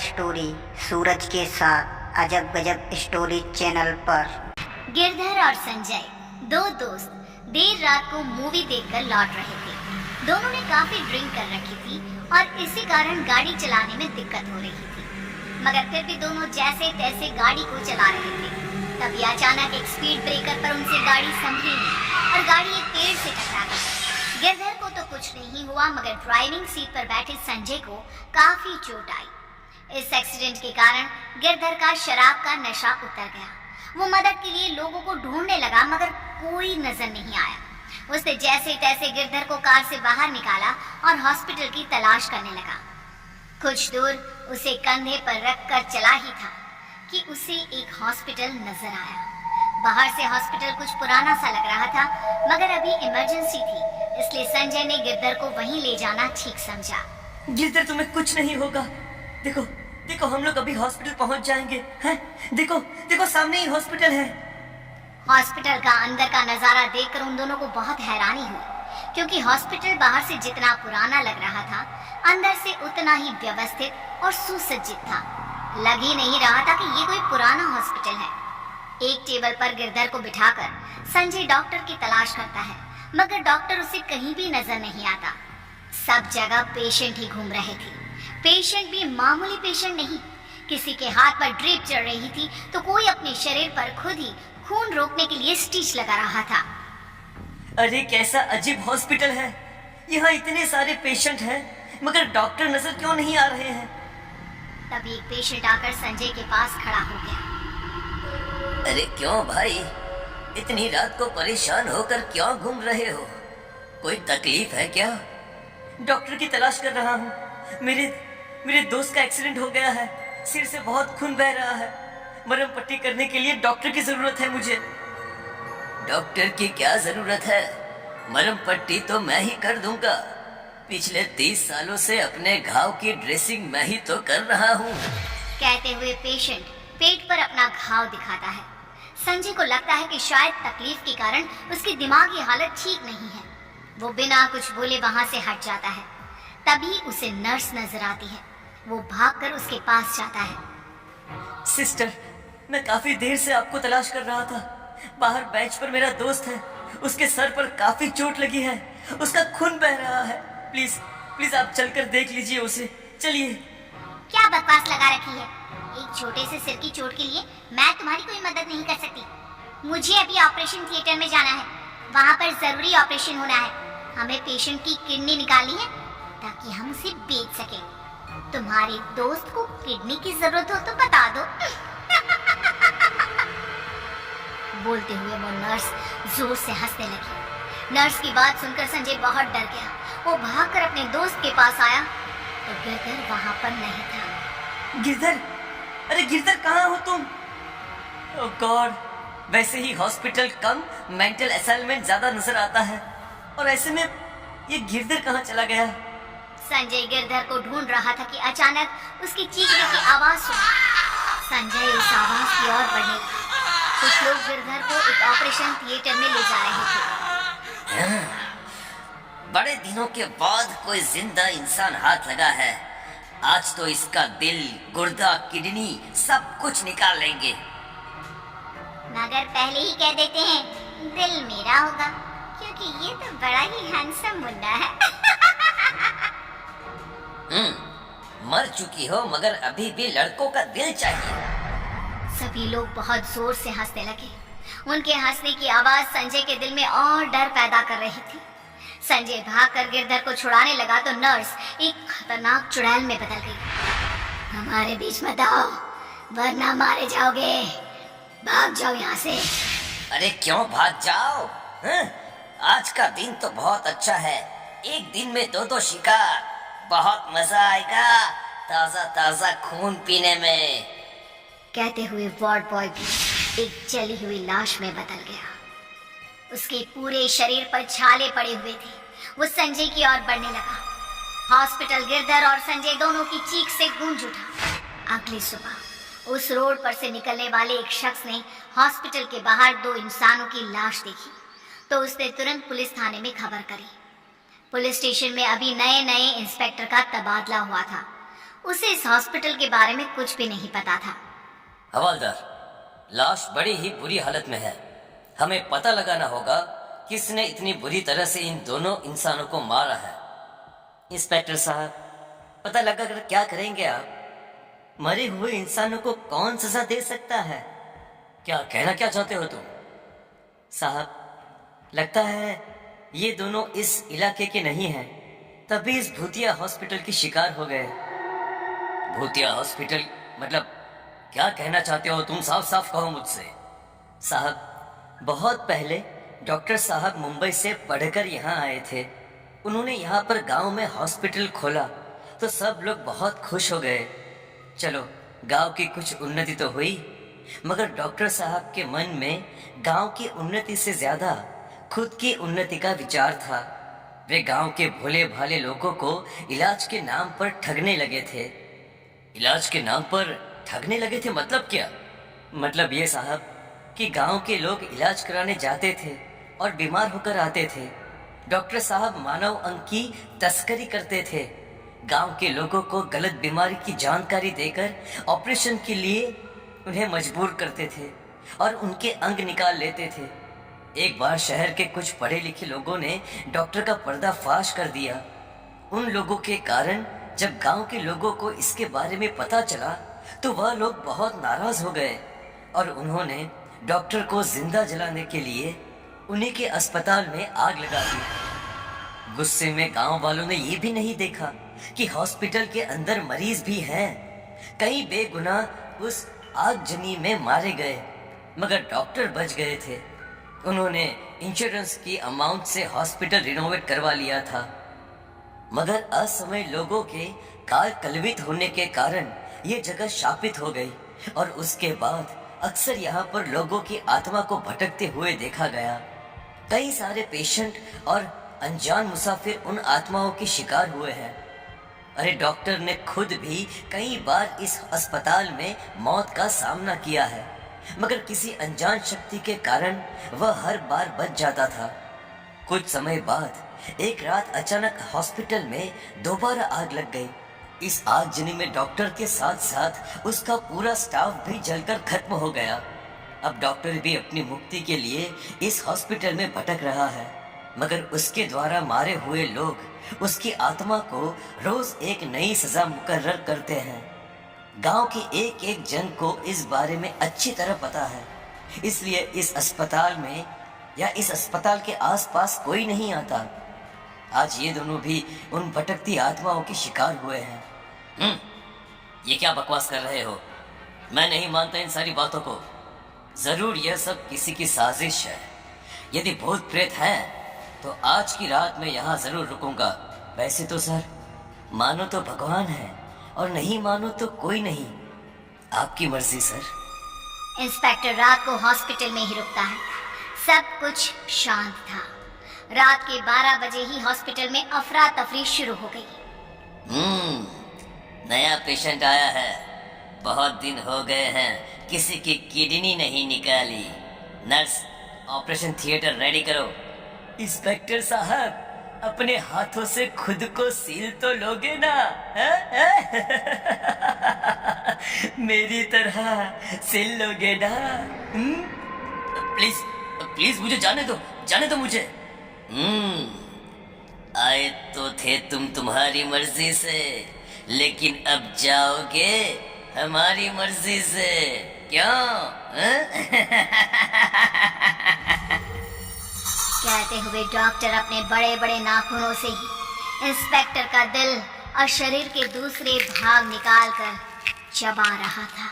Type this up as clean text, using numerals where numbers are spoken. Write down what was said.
Story सूरज के साथ अजब गजब स्टोरी चैनल पर। गिरधर और संजय दो दोस्त देर रात को मूवी देखकर लौट रहे थे। दोनों ने काफी ड्रिंक कर रखी थी और इसी कारण गाड़ी चलाने में दिक्कत हो रही थी, मगर फिर भी दोनों जैसे तैसे गाड़ी को चला रहे थे। तभी अचानक एक स्पीड ब्रेकर पर उनसे गाड़ी संभली नहीं और गाड़ी एक पेड़ से टकरा गई। गिरधर को तो कुछ नहीं हुआ, मगर ड्राइविंग सीट पर बैठे संजय को काफी चोट आई। इस एक्सीडेंट के कारण गिरधर का शराब का नशा उतर गया। वो मदद के लिए लोगों को ढूंढने लगा, मगर कोई नजर नहीं आया। उसने जैसे तैसे गिरधर को कार से बाहर निकाला और हॉस्पिटल की तलाश करने लगा। कुछ दूर उसे कंधे पर रखकर चला ही था कि उसे एक हॉस्पिटल नजर आया। बाहर से हॉस्पिटल कुछ पुराना सा लग रहा था, मगर अभी इमरजेंसी थी, इसलिए संजय ने गिरधर को वहीं ले जाना ठीक समझा। गिरधर, तुम्हें कुछ नहीं होगा। देखो देखो, हम लोग अभी हॉस्पिटल पहुंच जाएंगे। हैं? देखो देखो, सामने ही हॉस्पिटल है। हॉस्पिटल का अंदर का नजारा देखकर उन दोनों को बहुत हैरानी हुई, क्योंकि हॉस्पिटल बाहर से जितना पुराना लग रहा था, अंदर से उतना ही व्यवस्थित और सुसज्जित था। लग ही नहीं रहा था कि ये कोई पुराना हॉस्पिटल है। एक टेबल पर गिरधर को बिठाकर संजय डॉक्टर की तलाश करता है, मगर डॉक्टर उसे कहीं भी नजर नहीं आता। सब जगह पेशेंट ही घूम रहे थे। पेशेंट भी मामूली पेशेंट नहीं, किसी के हाथ पर ड्रिप चढ़ रही थी तो कोई अपने शरीर पर खुद ही खून रोकने के लिए स्टिच लगा रहा था। अरे कैसा अजीब हॉस्पिटल है। यहाँ इतने सारे पेशेंट हैं, मगर डॉक्टर नजर क्यों नहीं आ रहे हैं? तभी एक पेशेंट आकर संजय के पास खड़ा हो गया। अरे क्यों भाई, इतनी रात को परेशान होकर क्यों घूम रहे हो? कोई तकलीफ है क्या? डॉक्टर की तलाश कर रहा हूँ। मेरे दोस्त का एक्सीडेंट हो गया है। सिर से बहुत खून बह रहा है। मरहम पट्टी करने के लिए डॉक्टर की जरूरत है मुझे। डॉक्टर की क्या जरूरत है? मरहम पट्टी तो मैं ही कर दूंगा। पिछले 30 सालों से अपने घाव की ड्रेसिंग मैं ही तो कर रहा हूँ। कहते हुए पेशेंट पेट पर अपना घाव दिखाता है। संजय को लगता है कि शायद तकलीफ के कारण उसकी दिमागी हालत ठीक नहीं है। वो बिना कुछ बोले वहां से हट जाता है। तभी उसे नर्स नजर आती है। वो भागकर उसके पास जाता है। सिस्टर, मैं काफी देर से आपको तलाश कर रहा था। बाहर बेंच पर मेरा दोस्त है, उसके सर पर काफी चोट लगी है, उसका खून बह रहा है। प्लीज प्लीज आप चलकर देख लीजिए उसे। चलिए। क्या बकवास लगा रखी है? एक छोटे से सिर की चोट के लिए मैं तुम्हारी कोई मदद नहीं कर सकती। मुझे अभी ऑपरेशन थिएटर में जाना है, वहाँ पर जरूरी ऑपरेशन होना है। हमें पेशेंट की किडनी निकालनी है ताकि हम उसे बेच सके। तुम्हारे दोस्त को किडनी की जरूरत हो तो बता दो। बोलते हुए वो नर्स जोर से हंसने लगी। नर्स की बात सुनकर संजय बहुत डर गया। वो भागकर अपने दोस्त के पास आया तो गिरधर वहाँ पर नहीं था। गिरधर, अरे गिरधर, कहाँ हो तुम? ओह गॉड, वैसे ही हॉस्पिटल कम मेंटल असाइलमेंट ज्यादा नजर आता है, और ऐसे में ये गिरधर कहाँ चला गया? संजय गिरधर को ढूंढ रहा था कि अचानक उसकी चीखने की आवाज सुनी। संजय उस आवाज की ओर बढ़ने लगा। कुछ लोग गिरधर को एक ऑपरेशन थिएटर में ले जा रहे थे। बड़े दिनों के बाद कोई जिंदा इंसान हाथ लगा है। आज तो इसका दिल, गुर्दा, किडनी सब कुछ निकाल लेंगे। मगर पहले ही कह देते हैं, दिल मेरा होगा, क्योंकि ये तो बड़ा ही हैंडसम मुन्ना है। मर चुकी हो, मगर अभी भी लड़कों का दिल चाहिए। सभी लोग बहुत जोर से हंसने लगे। उनके हंसने की आवाज संजय के दिल में और डर पैदा कर रही थी। संजय भागकर गिरधर को छुड़ाने लगा तो नर्स एक खतरनाक चुड़ैल में बदल गई। हमारे बीच मत आओ, वरना मारे जाओगे। भाग जाओ यहाँ से। अरे क्यों भाग जाओ? आज का दिन तो बहुत अच्छा है। एक दिन में 2-2 शिकार, बहुत मजा आएगा ताजा ताजा खून पीने में। कहते हुए वार्ड बॉय भी एक जली हुई लाश में बदल गया। उसके पूरे शरीर पर छाले पड़े हुए थे। वो संजय की ओर बढ़ने लगा। हॉस्पिटल गिरधर और संजय दोनों की चीख से गूंज उठा। अगली सुबह उस रोड पर से निकलने वाले एक शख्स ने हॉस्पिटल के बाहर 2 इंसानों की लाश देखी तो उसने तुरंत पुलिस थाने में खबर करी। पुलिस स्टेशन में अभी नए इंस्पेक्टर का तबादला हुआ था। उसे इस हॉस्पिटल के बारे में कुछ भी नहीं पता था। हवलदार, लाश बड़ी ही बुरी हालत में है। हमें पता लगाना होगा किसने इतनी बुरी तरह से इन दोनों इंसानों को मारा है। इंस्पेक्टर साहब, पता लगा कर क्या करेंगे आप? मरे हुए इंसानों को कौन सजा दे सकता है? क्या कहना क्या चाहते हो तुम? साहब, लगता है ये दोनों इस इलाके के नहीं हैं, तभी इस भूतिया हॉस्पिटल की शिकार हो गए। भूतिया हॉस्पिटल मतलब क्या कहना चाहते हो तुम? साफ साफ कहो मुझसे। साहब, बहुत पहले डॉक्टर साहब मुंबई से पढ़कर यहाँ आए थे। उन्होंने यहाँ पर गांव में हॉस्पिटल खोला तो सब लोग बहुत खुश हो गए। चलो, गांव की कुछ उन्नति तो हुई, मगर डॉक्टर साहब के मन में गांव की उन्नति से ज्यादा खुद की उन्नति का विचार था। वे गांव के भोले भाले लोगों को इलाज के नाम पर ठगने लगे थे। इलाज के नाम पर ठगने लगे थे मतलब क्या? मतलब ये साहब कि गांव के लोग इलाज कराने जाते थे और बीमार होकर आते थे। डॉक्टर साहब मानव अंग की तस्करी करते थे। गांव के लोगों को गलत बीमारी की जानकारी देकर ऑपरेशन के लिए उन्हें मजबूर करते थे और उनके अंग निकाल लेते थे। एक बार शहर के कुछ पढ़े लिखे लोगों ने डॉक्टर का पर्दाफाश कर दिया। उन लोगों के कारण जब गांव के लोगों को इसके बारे में पता चला तो वह लोग बहुत नाराज हो गए और उन्होंने डॉक्टर को जिंदा जलाने के लिए उन्हीं के अस्पताल में आग लगा दी। गुस्से में गांव वालों ने ये भी नहीं देखा कि हॉस्पिटल के अंदर मरीज भी हैं। कई बेगुनाह उस आगजनी में मारे गए, मगर डॉक्टर बच गए थे। उन्होंने इंश्योरेंस की अमाउंट से हॉस्पिटल रिनोवेट करवा लिया था, मगर असमय लोगों के काल कलवित होने के कारण ये जगह शापित हो गई और उसके बाद अक्सर यहाँ पर लोगों की आत्मा को भटकते हुए देखा गया। कई सारे पेशेंट और अनजान मुसाफिर उन आत्माओं के शिकार हुए हैं। अरे डॉक्टर ने खुद भी कई बार इस अस्पताल में मौत का सामना किया है, मगर किसी अनजान शक्ति के कारण वह हर बार बच जाता था। कुछ समय बाद एक रात अचानक हॉस्पिटल में दोबारा आग लग गई। इस आगजनी में डॉक्टर के साथ साथ उसका पूरा स्टाफ भी जलकर खत्म हो गया। अब डॉक्टर भी अपनी मुक्ति के लिए इस हॉस्पिटल में भटक रहा है, मगर उसके द्वारा मारे हुए लोग उसकी आत्मा को रोज एक नई सजा मुकर्रर करते हैं। गांव के एक एक जन को इस बारे में अच्छी तरह पता है, इसलिए इस अस्पताल में या इस अस्पताल के आसपास कोई नहीं आता। आज ये दोनों भी उन भटकती आत्माओं के शिकार हुए हैं। ये क्या बकवास कर रहे हो? मैं नहीं मानता इन सारी बातों को। जरूर यह सब किसी की साजिश है। यदि भूत प्रेत हैं तो आज की रात में यहाँ जरूर रुकूंगा। वैसे तो सर, मानो तो भगवान है और नहीं मानो तो कोई नहीं। आपकी मर्जी सर। इंस्पेक्टर रात को हॉस्पिटल में ही रुकता है। सब कुछ शांत था। रात के 12 बजे ही हॉस्पिटल में अफरा तफरी शुरू हो गई। नया पेशेंट आया है। बहुत दिन हो गए हैं किसी की किडनी नहीं निकाली। नर्स, ऑपरेशन थिएटर रेडी करो। इंस्पेक्टर साहब, अपने हाथों से खुद को सील तो लोगे ना? मेरी तरह सील लोगे ना? प्लीज प्लीज मुझे जाने दो मुझे। आए तो थे तुम तुम्हारी मर्जी से, लेकिन अब जाओगे हमारी मर्जी से। क्यों? कहते हुए डॉक्टर अपने बड़े बड़े नाखूनों से ही इंस्पेक्टर का दिल और शरीर के दूसरे भाग निकालकर चबा रहा था।